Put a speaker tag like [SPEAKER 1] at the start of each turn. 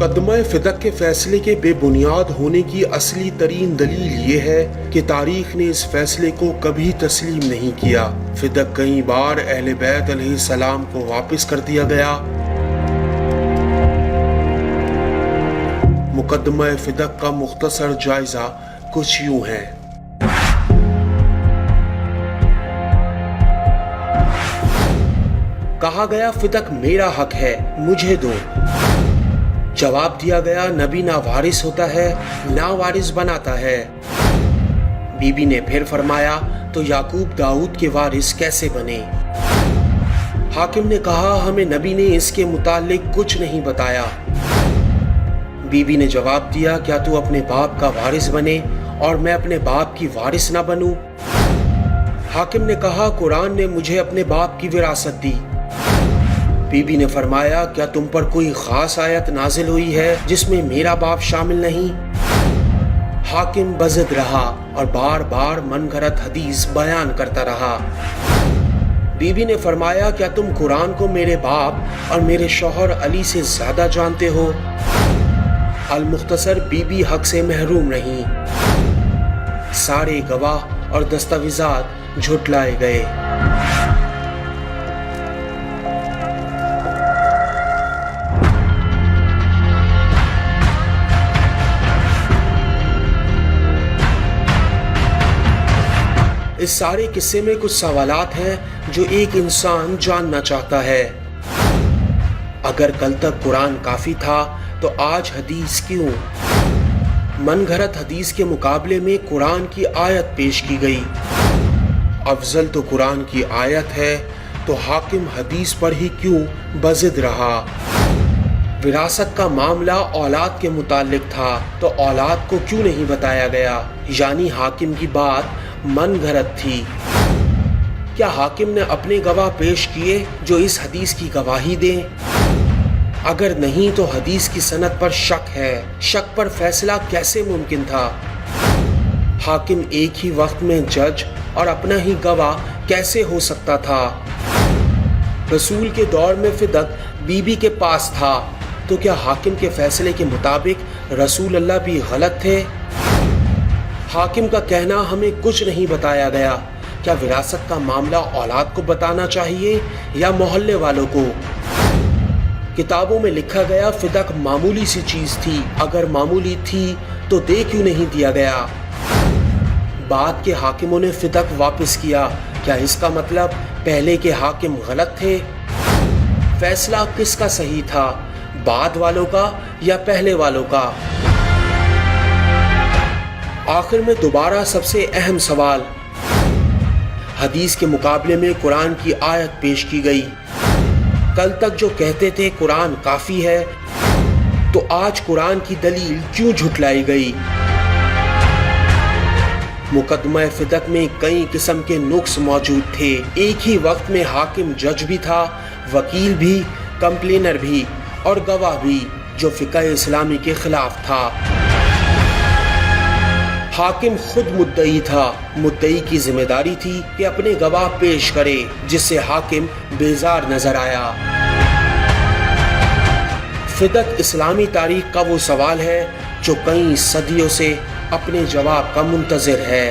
[SPEAKER 1] मुकदमा फिदक के फैसले के बेबुनियाद होने की असली तरीन दलील ये है कि तारीख ने इस फैसले को कभी तस्लीम नहीं किया। फिदक कई बार अहले बैत अलैहिस्सलाम को वापस कर दिया गया। मुकदमा फिदक का मुख्तसर जायजा कुछ यूं है। कहा गया फिदक मेरा हक है, मुझे दो। जवाब दिया गया नबी ना वारिस होता है ना वारिस बनाता है। बीबी ने फिर फरमाया तो याकूब दाऊद के वारिस कैसे बने? हाकिम ने कहा हमें नबी ने इसके मुतालिक कुछ नहीं बताया। बीबी ने जवाब दिया क्या तू अपने बाप का वारिस बने और मैं अपने बाप की वारिस ना बनूं? हाकिम ने कहा कुरान ने मुझे अपने बाप की विरासत दी। बीबी ने फरमाया क्या तुम पर कोई खास आयत नाजिल हुई है जिसमें मेरा बाप शामिल नहीं? हाकिम बज़द रहा और बार बार मनगढ़ंत हदीस बयान करता रहा। बीबी ने फरमाया क्या तुम कुरान को मेरे बाप और मेरे शौहर अली से ज्यादा जानते हो? अल मुख्तसर बीबी हक से महरूम रही। सारे गवाह और दस्तावेजात झुटलाए गए। इस सारे किस्से में कुछ सवालात हैं जो एक इंसान जानना चाहता है। अगर कल तक कुरान काफी था तो आज हदीस क्यों? मनगढ़ंत हदीस के मुकाबले में कुरान की आयत पेश की गई। अफजल तो कुरान की आयत है, तो हाकिम हदीस पर ही क्यों बज़द रहा? विरासत का मामला औलाद के मुतालिक था, तो औलाद को क्यों नहीं बताया गया? यानी हाकिम की बात मनगढ़ंत थी। क्या हाकिम ने अपने गवाह पेश किए जो इस हदीस की गवाही दें? अगर नहीं तो हदीस की सनद पर शक है। शक पर फैसला कैसे मुमकिन था? हाकिम एक ही वक्त में जज और अपना ही गवाह कैसे हो सकता था? रसूल के दौर में फिदक बीबी के पास था, तो क्या हाकिम के फैसले के मुताबिक रसूल अल्लाह भी गलत थे? हाकिम का कहना हमें कुछ नहीं बताया गया। क्या विरासत का मामला औलाद को बताना चाहिए या मोहल्ले वालों को? किताबों में लिखा गया फिदक मामूली सी चीज थी। अगर मामूली थी तो दे क्यों नहीं दिया गया? बाद के हाकिमों ने फिदक वापस किया। क्या इसका मतलब पहले के हाकिम गलत थे? फैसला किसका सही था, बाद वालों का या पहले वालों का? आखिर में दोबारा सबसे अहम सवाल, हदीस के मुकाबले में कुरान की आयत पेश की गई। कल तक जो कहते थे कुरान काफी है, तो आज कुरान की दलील क्यों झुटलाई गई? मुकदमा फिदक में कई किस्म के नुक्स मौजूद थे। एक ही वक्त में हाकिम जज भी था, वकील भी, कंप्लेनर भी और गवाह भी, जो फिक़्ह इस्लामी के खिलाफ था। हाकिम खुद मुद्दई था। मुद्दई की जिम्मेदारी थी कि अपने गवाह पेश करे, जिससे हाकिम बेजार नजर आया। फिदक इस्लामी तारीख का वो सवाल है जो कई सदियों से अपने जवाब का मुंतज़िर है।